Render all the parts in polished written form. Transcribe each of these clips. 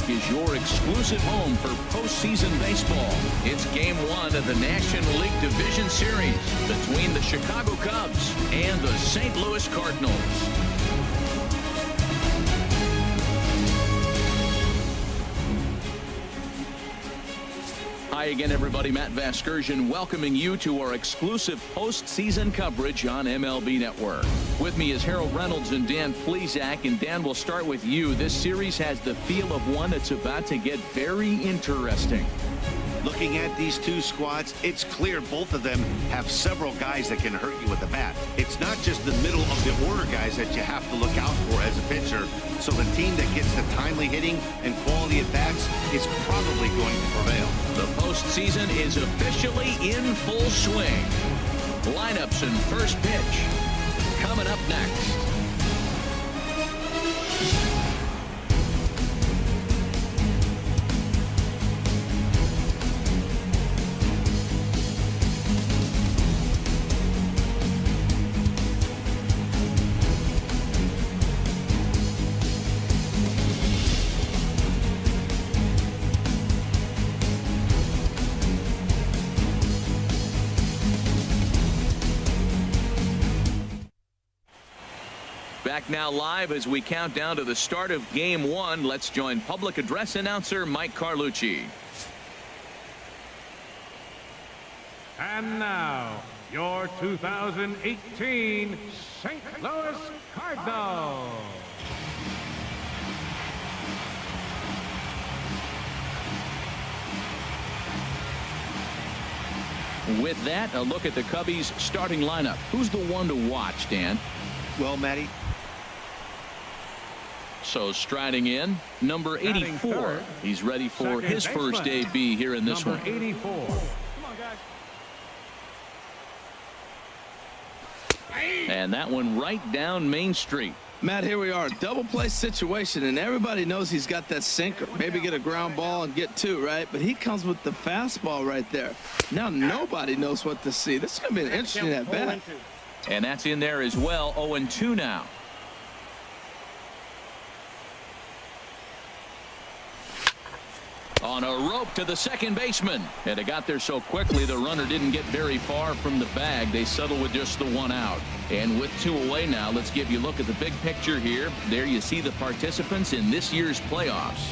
Network is your exclusive home for postseason baseball. It's Game 1 of the National League Division Series between the Chicago Cubs and the St. Louis Cardinals. Hi again, everybody. Matt Vasgersian welcoming you to our exclusive postseason coverage on MLB Network. With me is Harold Reynolds and Dan Plesac. And Dan, we'll start with you. This series has the feel of one that's about to get very interesting. Looking at these two squads, it's clear both of them have several guys that can hurt you with the bat. It's not just the middle of the order guys that you have to look out for as a pitcher. So the team that gets the timely hitting and quality at bats is probably going to prevail. The postseason is officially in full swing. Lineups and first pitch coming up next. Back now live as we count down to the start of Game 1. Let's join public address announcer Mike Carlucci. And now, your 2018 St. Louis Cardinals. With that, a look at the Cubbies' starting lineup. Who's the one to watch, Dan? Well, Matty. So striding in, number 84. He's ready for his first AB here in this one. 84. Come on, guys. And that one right down Main Street. Matt, here we are, double play situation, and everybody knows he's got that sinker. Maybe get a ground ball and get two, right? But he comes with the fastball right there. Now nobody knows what to see. This is going to be an interesting at bat. And that's in there as well. 0-2 now. On a rope to the second baseman. And it got there so quickly the runner didn't get very far from the bag. They settle with just the one out. And with two away now, let's give you a look at the big picture here. There you see the participants in this year's playoffs.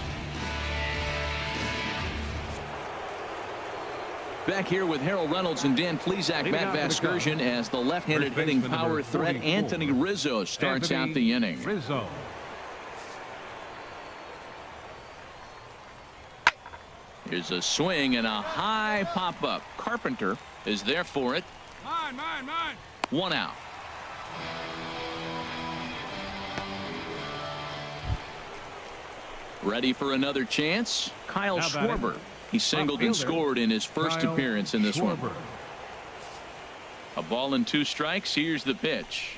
Back here with Harold Reynolds and Dan Plesac, Matt Vasgersian, as the left-handed hitting power threat Anthony Rizzo starts out the inning. Rizzo. Here's a swing and a high pop-up. Carpenter is there for it. Mine. One out. Ready for another chance? Kyle Schwarber. He singled and scored in his first appearance in this one. A ball and two strikes. Here's the pitch.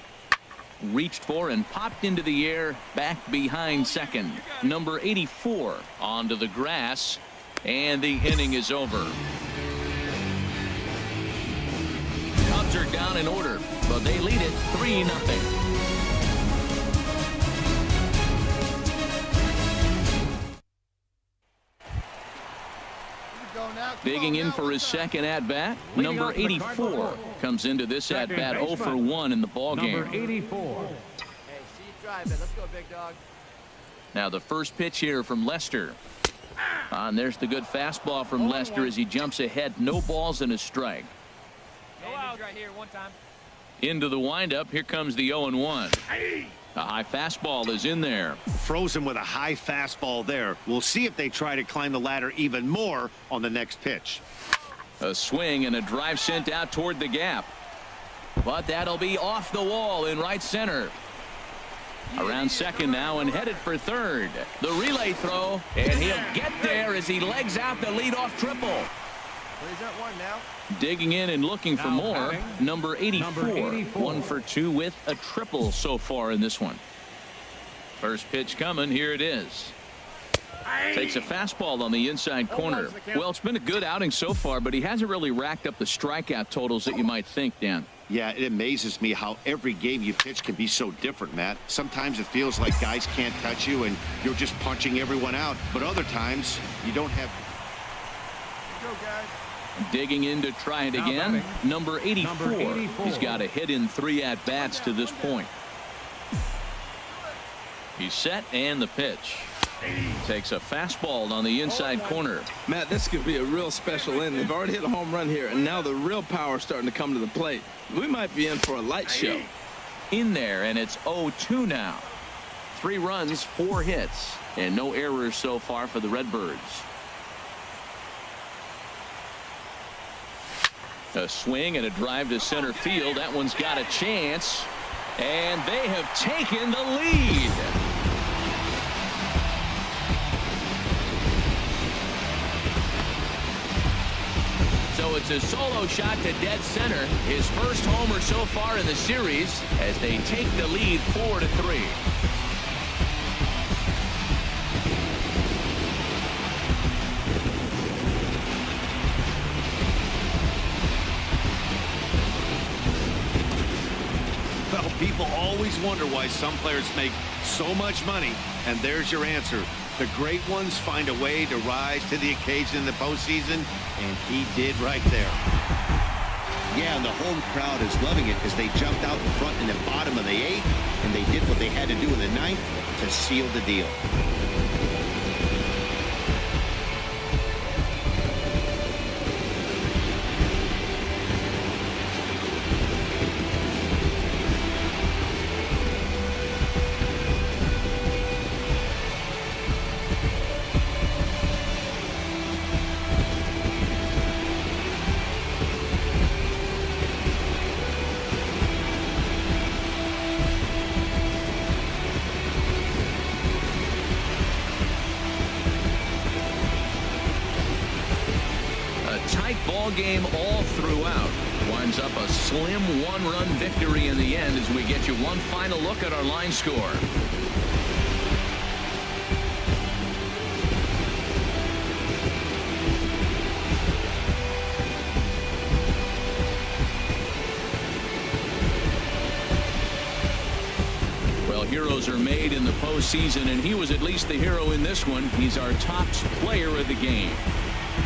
Reached for and popped into the air back behind second. Number 84 onto the grass. And the inning is over. Cubs are down in order, but they lead it 3-0. Digging in for his second at-bat, number 84 comes into this at-bat 0 for 1 in the ballgame. Number 84. Hey, see you drive it. Let's go, big dog. Now the first pitch here from Lester. And there's the good fastball from Lester as he jumps ahead. No balls and a strike. Go out right here one time. Into the windup. Here comes the 0-1. A high fastball is in there. Frozen with a high fastball there. We'll see if they try to climb the ladder even more on the next pitch. A swing and a drive sent out toward the gap. But that'll be off the wall in right center. Around second now and headed for third. The relay throw, and he'll get there as he legs out the leadoff triple. He's at one now. Digging in and looking for more. Number 84. 1 for 2 with a triple so far in this one. First pitch coming. Here it is. Takes a fastball on the inside corner. Well, it's been a good outing so far, but he hasn't really racked up the strikeout totals that you might think, Dan. Yeah, it amazes me how every game you pitch can be so different, Matt. Sometimes it feels like guys can't touch you and you're just punching everyone out. But other times, you don't have... Go, guys. Digging in to try it Now again. batting, Number 84. number 84. He's got a hit in 3 at-bats to this point. He's set, and the pitch. Takes a fastball on the inside corner. Matt, this could be a real special inning. They've already hit a home run here, and now the real power is starting to come to the plate. We might be in for a light show. In there, and it's 0-2 now. 3 runs, 4 hits, and no errors so far for the Redbirds. A swing and a drive to center field. That one's got a chance, and they have taken the lead. So it's a solo shot to dead center. His first homer so far in the series as they take the lead 4-3. Well, people always wonder why some players make so much money, and there's your answer. The great ones find a way to rise to the occasion in the postseason, and he did right there. Yeah, and the home crowd is loving it as they jumped out in front in the bottom of the 8th, and they did what they had to do in the 9th to seal the deal. Ball game all throughout. Winds up a slim 1-run victory in the end as we get you one final look at our line score. Well, heroes are made in the postseason, and he was at least the hero in this one. He's our top player of the game.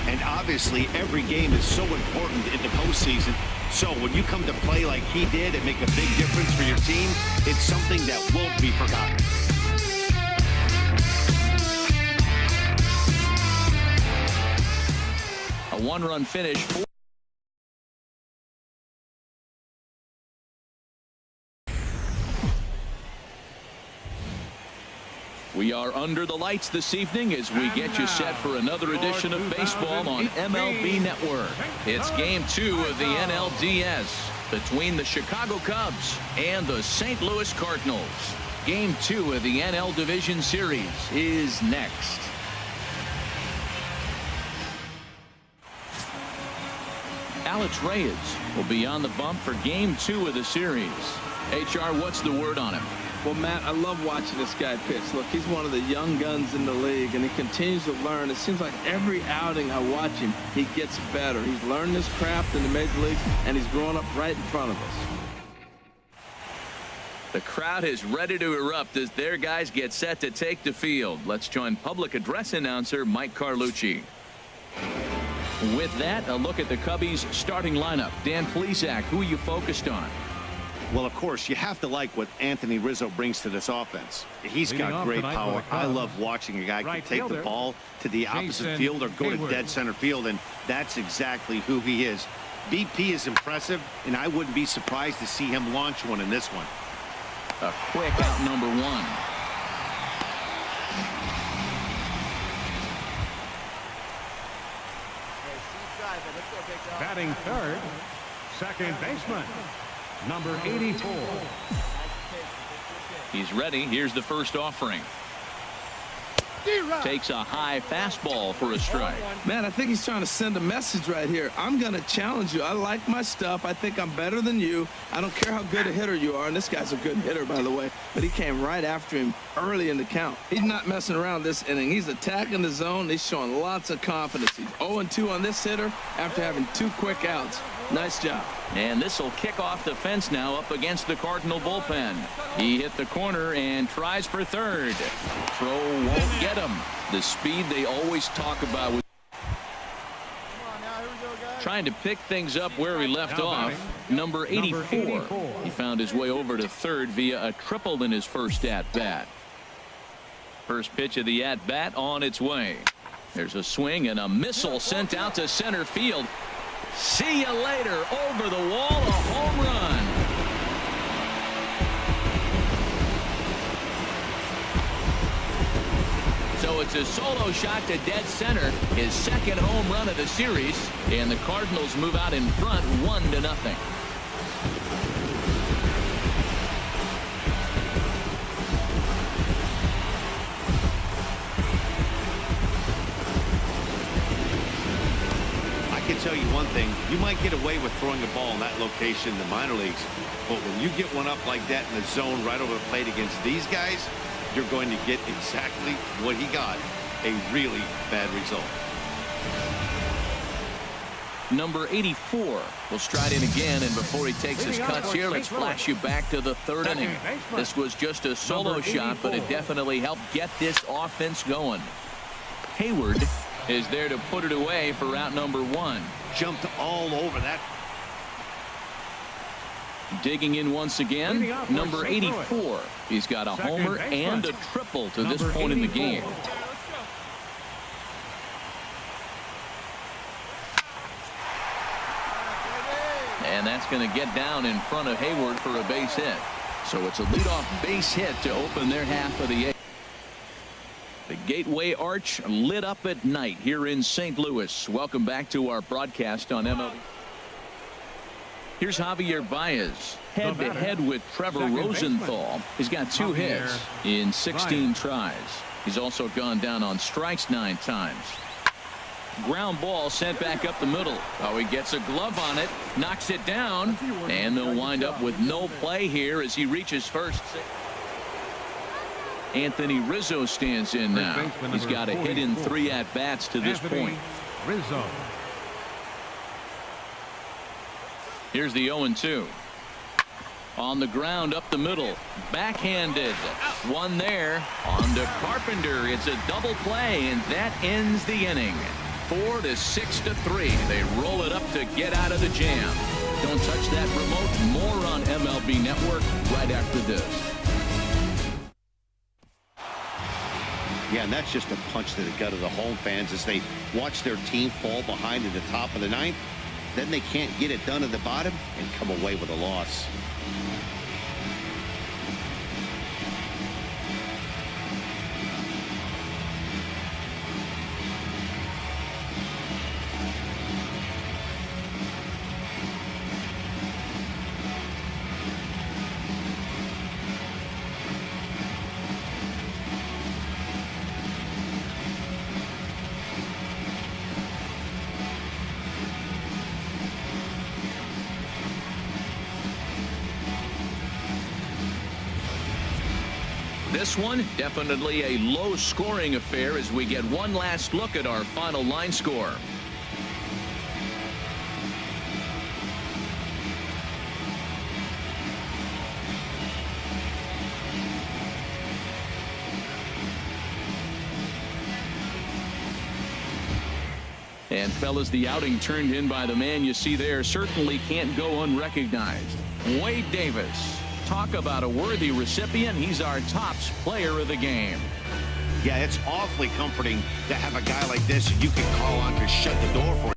And obviously, every game is so important in the postseason. So when you come to play like he did and make a big difference for your team, it's something that won't be forgotten. A 1-run finish. We are under the lights this evening as we get you set for another edition of baseball on MLB Network. It's Game 2 of the NLDS between the Chicago Cubs and the St. Louis Cardinals. Game 2 of the NL Division Series is next. Alex Reyes will be on the bump for Game 2 of the series. HR, what's the word on him? Well, Matt, I love watching this guy pitch. Look, he's one of the young guns in the league, and he continues to learn. It seems like every outing I watch him, he gets better. He's learned his craft in the major leagues, and he's growing up right in front of us. The crowd is ready to erupt as their guys get set to take the field. Let's join public address announcer Mike Carlucci. With that, a look at the Cubbies' starting lineup. Dan Plesac, who are you focused on? Well, of course, you have to like what Anthony Rizzo brings to this offense. He's got great power. I love watching a guy who can take the ball to the opposite field or go to dead center field, and that's exactly who he is. BP is impressive, and I wouldn't be surprised to see him launch one in this one. A quick out number 1. Hey, see you drive it. Let's go, big dog. Batting third, second baseman, number 84. He's ready. Here's the first offering. Takes a high fastball for a strike. Man, I think he's trying to send a message right here. I'm going to challenge you. I like my stuff. I think I'm better than you. I don't care how good a hitter you are. And this guy's a good hitter, by the way. But he came right after him early in the count. He's not messing around this inning. He's attacking the zone. He's showing lots of confidence. He's 0-2 on this hitter after having 2 quick outs. Nice job. And this will kick off the fence now up against the Cardinal bullpen. He hit the corner and tries for third. Throw won't get him. The speed they always talk about with trying to pick things up where he left off. Number 84. He found his way over to third via a triple in his first at-bat. First pitch of the at-bat on its way. There's a swing and a missile sent out to center field. See you later. Over the wall, a home run. So it's a solo shot to dead center, his second home run of the series, and the Cardinals move out in front 1-0. I can tell you one thing, you might get away with throwing a ball in that location in the minor leagues, but when you get one up like that in the zone right over the plate against these guys, you're going to get exactly what he got, a really bad result. Number 84 will stride in again, and before he takes his cuts here, let's flash you back to the third inning. This was just a solo shot, but it definitely helped get this offense going. Hayward is there to put it away for out number 1. Jumped all over that. Digging in once again, number 84. He's got a homer and a triple to this point in the game. And that's going to get down in front of Hayward for a base hit. So it's a leadoff base hit to open their half of the eighth. The Gateway Arch lit up at night here in St. Louis. Welcome back to our broadcast on MLB. Here's Javier Baez head-to-head with Trevor Rosenthal. He's got 2 hits in 16 tries. He's also gone down on strikes 9 times. Ground ball sent back up the middle. Oh, he gets a glove on it, knocks it down, and they'll wind up with no play here as he reaches first. Anthony Rizzo stands in now. He's got a hit in 3 at-bats to this point. Rizzo. Here's the 0-2. On the ground up the middle. Backhanded. One there. On to Carpenter. It's a double play, and that ends the inning. 4-6-3. They roll it up to get out of the jam. Don't touch that remote. More on MLB Network right after this. Yeah, and that's just a punch to the gut of the home fans as they watch their team fall behind in the top of the 9th. Then they can't get it done at the bottom and come away with a loss. This one definitely a low-scoring affair as we get one last look at our final line score. And fellas, the outing turned in by the man you see there certainly can't go unrecognized. Wade Davis. Talk about a worthy recipient. He's our tops player of the game. Yeah, it's awfully comforting to have a guy like this you can call on to shut the door for.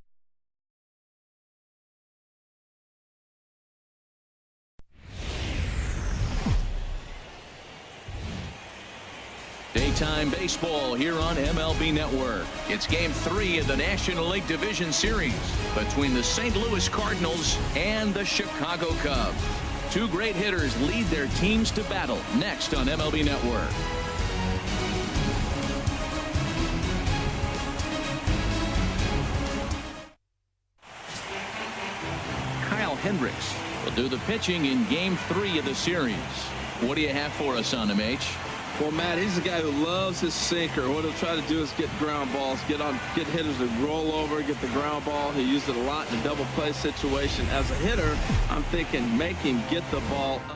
Daytime baseball here on MLB Network. It's Game 3 of the National League Division Series between the St. Louis Cardinals and the Chicago Cubs. 2 great hitters lead their teams to battle next on MLB Network. Kyle Hendricks will do the pitching in Game 3 of the series. What do you have for us on him, H? Well, Matt, he's a guy who loves his sinker. What he'll try to do is get ground balls, get hitters to roll over, get the ground ball. He used it a lot in a double play situation. As a hitter, I'm thinking make him get the ball up.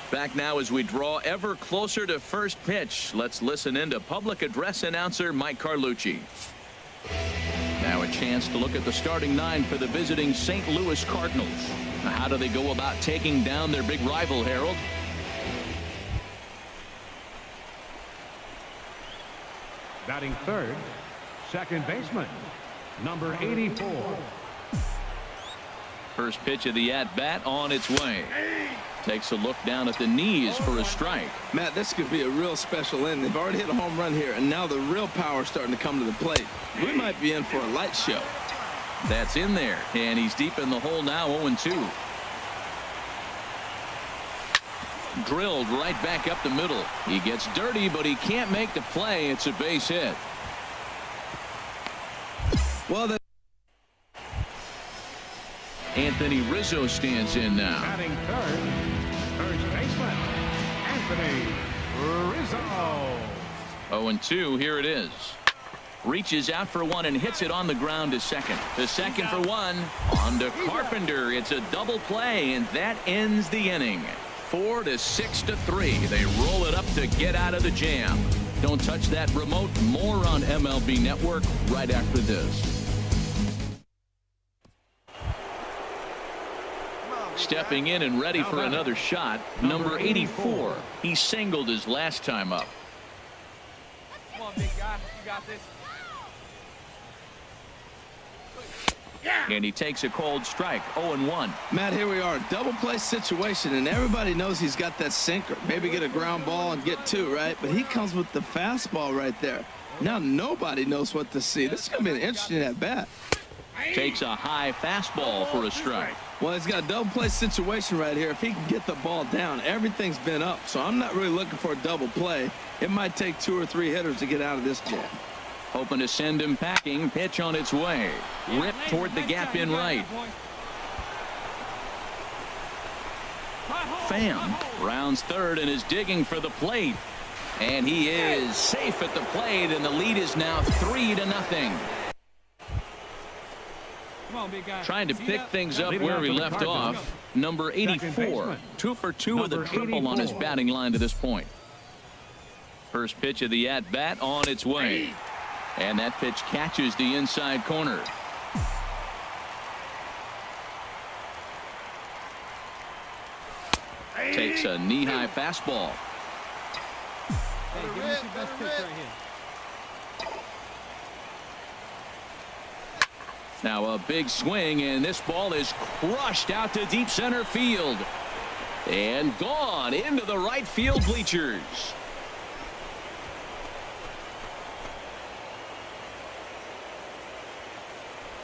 Back now as we draw ever closer to first pitch. Let's listen in to public address announcer Mike Carlucci. Now a chance to look at the starting nine for the visiting St. Louis Cardinals. Now, how do they go about taking down their big rival, Harold? Batting third, second baseman, number 84. First pitch of the at-bat on its way. Takes a look down at the knees for a strike. Matt, this could be a real special inning. They've already hit a home run here, and now the real power is starting to come to the plate. We might be in for a light show. That's in there, and he's deep in the hole now, 0-2. Drilled right back up the middle. He gets dirty, but he can't make the play. It's a base hit. Well, Anthony Rizzo stands in now. Batting third, first baseman, Anthony Rizzo. 0-2, here it is. Reaches out for one and hits it on the ground to second. The second for one. On to Carpenter. It's a double play, and that ends the inning. 4-6-3. They roll it up to get out of the jam. Don't touch that remote. More on MLB Network right after this. Stepping in and ready for another shot, number 84. He singled his last time up. Come on, big guy. You got this. And he takes a cold strike, 0-1. Matt, here we are, double play situation, and everybody knows he's got that sinker. Maybe get a ground ball and get two, right? But he comes with the fastball right there. Now nobody knows what to see. This is going to be an interesting at bat. Takes a high fastball for a strike. Well, he's got a double play situation right here. If he can get the ball down, everything's been up. So I'm not really looking for a double play. It might take 2 or 3 hitters to get out of this jam. Hoping to send him packing. Pitch on its way. Ripped toward the gap in right. Pham rounds third and is digging for the plate. And he is safe at the plate, and the lead is now 3-0. Trying to pick things up where he left off. Number 84. 2 for 2 with a triple on his batting line to this point. First pitch of the at-bat on its way. And that pitch catches the inside corner. Takes a knee-high fastball. Hey, give us your best pitch right here. Now a big swing, and this ball is crushed out to deep center field. And gone into the right field bleachers.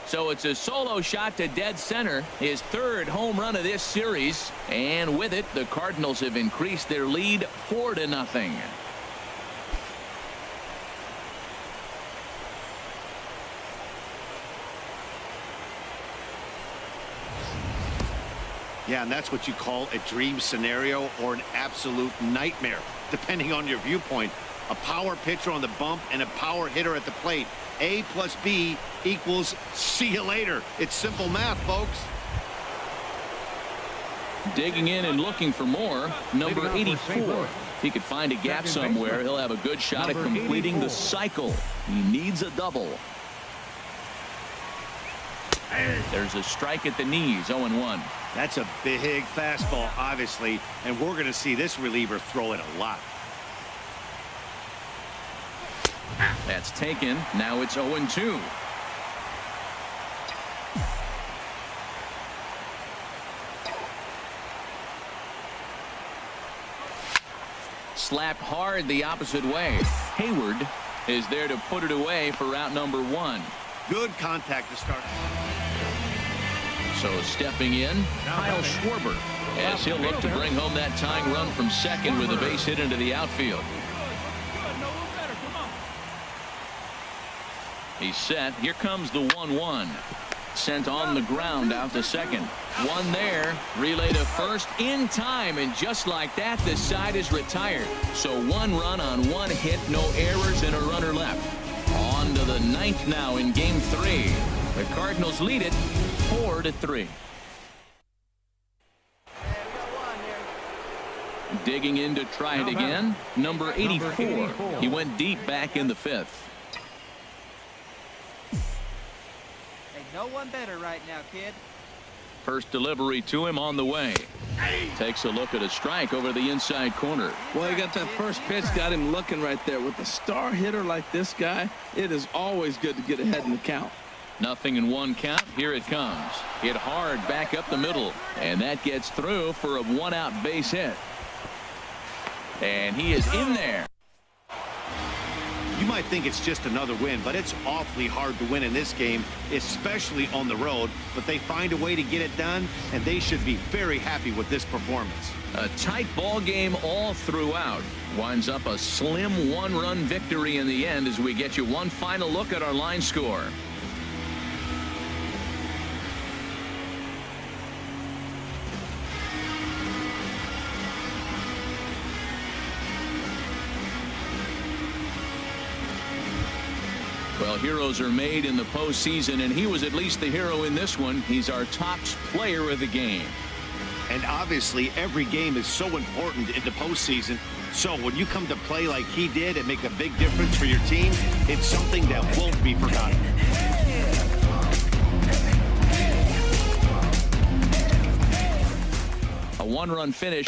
So it's a solo shot to dead center, his third home run of this series. And with it, the Cardinals have increased their lead 4-0. Yeah, and that's what you call a dream scenario or an absolute nightmare, depending on your viewpoint. A power pitcher on the bump and a power hitter at the plate. A plus B equals see you later. It's simple math, folks. Digging in and looking for more, number 84. If he could find a gap somewhere, he'll have a good shot at completing the cycle. He needs a double. There's a strike at the knees, 0-1. That's a big fastball, obviously, and we're going to see this reliever throw it a lot. That's taken. Now it's 0-2. Slapped hard the opposite way. Hayward is there to put it away for out number 1. Good contact to start. So stepping in, Kyle Schwarber, as he'll look to bring home that tying run from second with a base hit into the outfield. He's set. Here comes the 1-1. sent on the ground out to second. One there, relay to first in time, and just like that, the side is retired. So one run on one hit, no errors, and a runner left. On to the ninth now in game 3. The Cardinals lead it 4-3. Digging in to try it again, number 84. He went deep back in the 5th. Ain't no one better right now, kid. First delivery to him on the way. Takes a look at a strike over the inside corner. Well, he got that first pitch, got him looking right there. With a star hitter like this guy, it is always good to get ahead in the count. Nothing in one count. Here it comes. Hit hard back up the middle, and that gets through for a one-out base hit. And he is in there. You might think it's just another win, but it's awfully hard to win in this game, especially on the road. But they find a way to get it done, and they should be very happy with this performance. A tight ball game all throughout. Winds up a slim one-run victory in the end as we get you one final look at our line score. Well, heroes are made in the postseason, and he was at least the hero in this one. He's our top player of the game. And obviously, every game is so important in the postseason. So when you come to play like he did and make a big difference for your team, it's something that won't be forgotten. A one-run finish.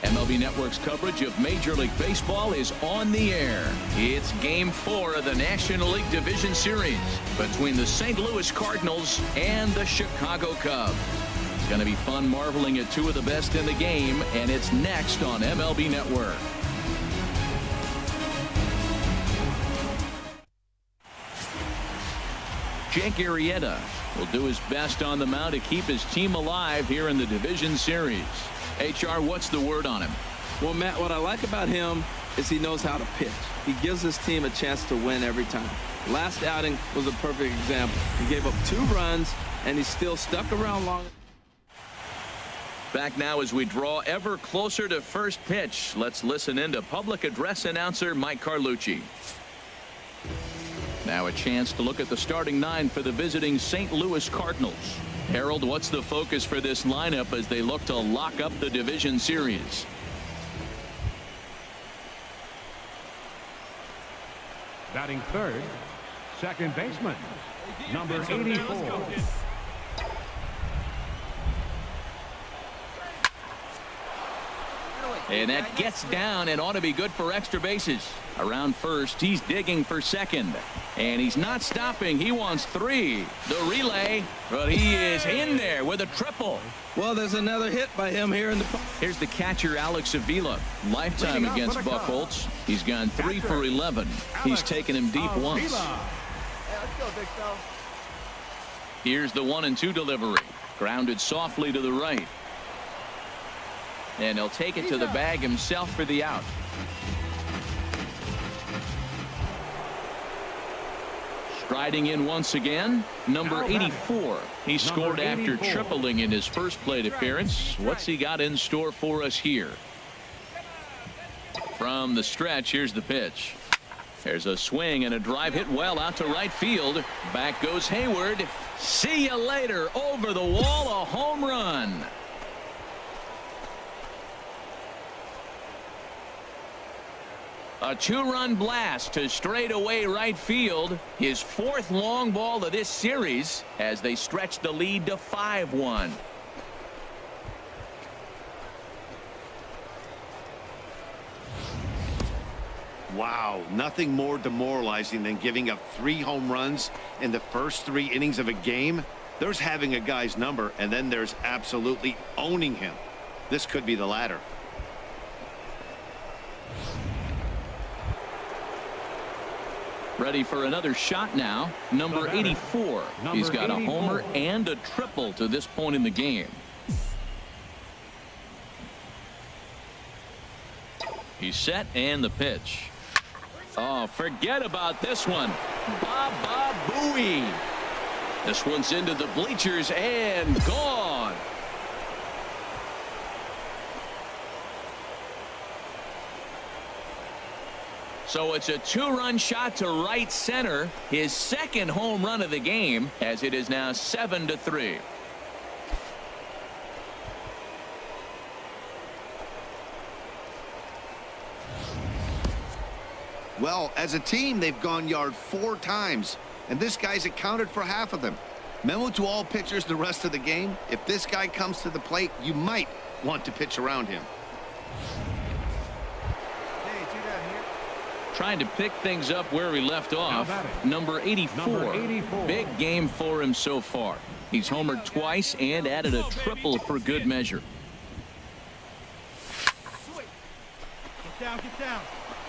MLB Network's coverage of Major League Baseball is on the air. It's Game 4 of the National League Division Series between the St. Louis Cardinals and the Chicago Cubs. It's going to be fun marveling at two of the best in the game, and it's next on MLB Network. Jake Arrieta will do his best on the mound to keep his team alive here in the Division Series. HR, what's the word on him? Well, Matt, what I like about him is he knows how to pitch. He gives his team a chance to win every time. Last outing was a perfect example. He gave up 2 runs, and he still stuck around long. Back now as we draw ever closer to first pitch. Let's listen in to public address announcer Mike Carlucci. Now a chance to look at the starting 9 for the visiting St. Louis Cardinals. Harold, what's the focus for this lineup as they look to lock up the division series? Batting third, second baseman, number 84. And that gets down and ought to be good for extra bases. Around first, he's digging for second. And he's not stopping. He wants 3. The relay, but he is in there with a triple. Well, there's another hit by him here in the... Here's the catcher, Alex Avila. Lifetime against Buchholz. He's gone 3 for 11. He's taken him deep once. Hey, let's go, big fella. Here's the 1-2 delivery. Grounded softly to the right. And he'll take it to the bag himself for the out. Striding in once again, number 84. He scored after tripling in his first plate appearance. What's he got in store for us here? From the stretch, here's the pitch. There's a swing and a drive hit well out to right field. Back goes Hayward. See you later. Over the wall, a home run. A 2-run blast to straightaway right field. His 4th long ball of this series as they stretch the lead to 5-1. Wow, nothing more demoralizing than giving up 3 home runs in the first 3 innings of a game. There's having a guy's number, and then there's absolutely owning him. This could be the latter. Ready for another shot now. Number 84. He's got a homer and a triple to this point in the game. He's set and the pitch. Oh, forget about this one. Baba Booey. This one's into the bleachers and gone. So it's a 2-run shot to right center. His second home run of the game, as it is now 7-3. Well, as a team, they've gone yard 4 times, and this guy's accounted for half of them. Memo to all pitchers the rest of the game: if this guy comes to the plate, you might want to pitch around him. Trying to pick things up where he left off. Number 84. Big game for him so far. He's homered twice and added a triple for good measure. Get down, get down.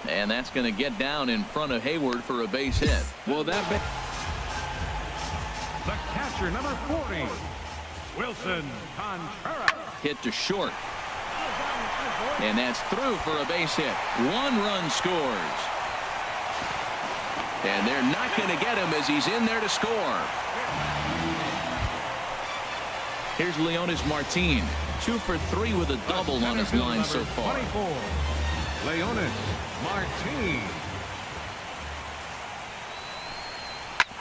And that's going to get down in front of Hayward for a base hit. Well, The catcher, number 40, Wilson Contreras. Hit to short. And that's through for a base hit. 1 run scores. And they're not going to get him as he's in there to score. Here's Leonis Martin. 2 for 3 with a double on his line so far. 24, Leonis Martin.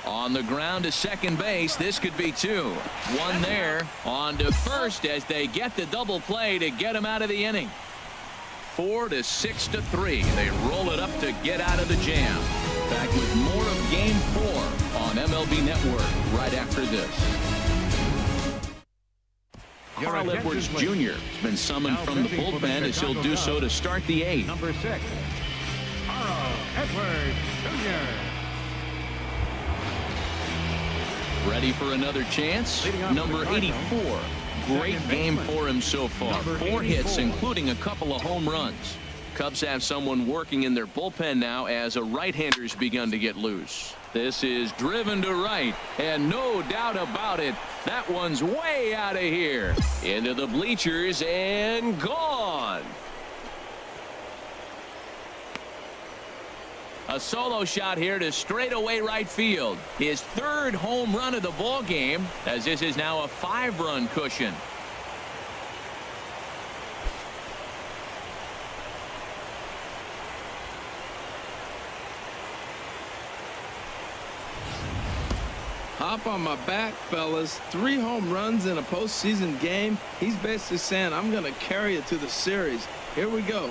On the ground to second base. This could be 2. 1 there. On to first as they get the double play to get him out of the inning. 4-6-3. They roll it up to get out of the jam. Back with more of Game 4 on MLB Network right after this. Carl Edwards Jr. has been summoned from the bullpen as he'll do so to start the 8th. Number 6, Carl Edwards Jr. Ready for another chance. Number 84. Great game for him so far. 4 hits, including a couple of home runs. Cubs have someone working in their bullpen now as a right-hander's begun to get loose. This is driven to right, and no doubt about it, that one's way out of here. Into the bleachers and gone. A solo shot here to straightaway right field. His 3rd home run of the ball game, as this is now a 5-run cushion. Hop on my back, fellas. 3 home runs in a postseason game. He's basically saying, I'm going to carry it to the series. Here we go.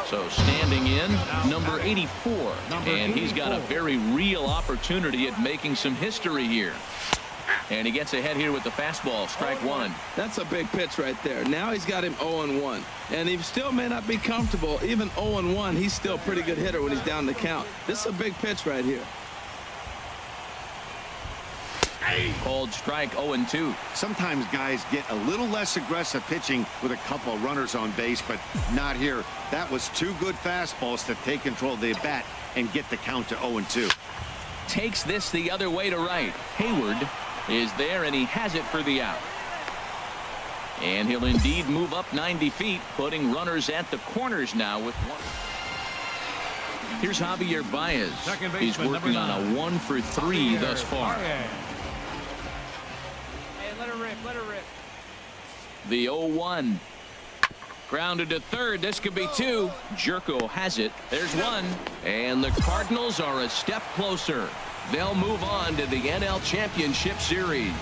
So standing in, number 84. And he's got a very real opportunity at making some history here. And he gets ahead here with the fastball. Strike 1. That's a big pitch right there. Now he's got him 0-1. And he still may not be comfortable. Even 0-1, he's still a pretty good hitter when he's down the count. This is a big pitch right here. Called strike 0-2. Sometimes guys get a little less aggressive pitching with a couple of runners on base, but not here. That was 2 good fastballs to take control of the bat and get the count to 0-2. Takes this the other way to right. Hayward is there, and he has it for the out. And he'll indeed move up 90 feet, putting runners at the corners now with 1. Here's Javier Baez. He's working on a 1 for 3 thus far. Hey, let her rip, let her rip. The 0-1. Grounded to third. This could be 2. Jerko has it. There's 1. And the Cardinals are a step closer. They'll move on to the NL Championship Series.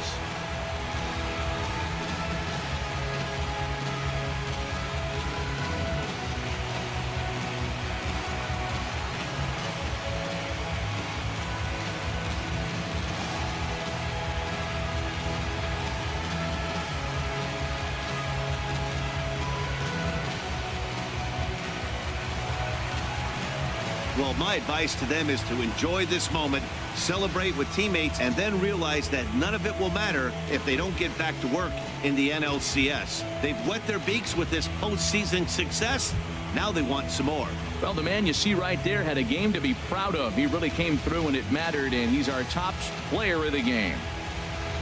Well, my advice to them is to enjoy this moment, celebrate with teammates, and then realize that none of it will matter if they don't get back to work in the NLCS. They've wet their beaks with this postseason success. Now they want some more. Well, the man you see right there had a game to be proud of. He really came through when it mattered, and he's our top player of the game.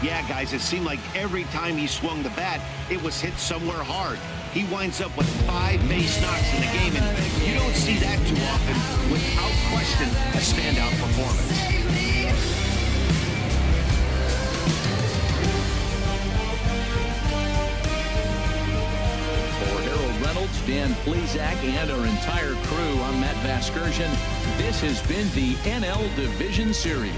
Yeah, guys, it seemed like every time he swung the bat, it was hit somewhere hard. He winds up with 5 base knocks in the game, and you don't see that too often. Without question, a standout performance. For Harold Reynolds, Dan Plesac, and our entire crew, I'm Matt Vasgersian. This has been the NL Division Series.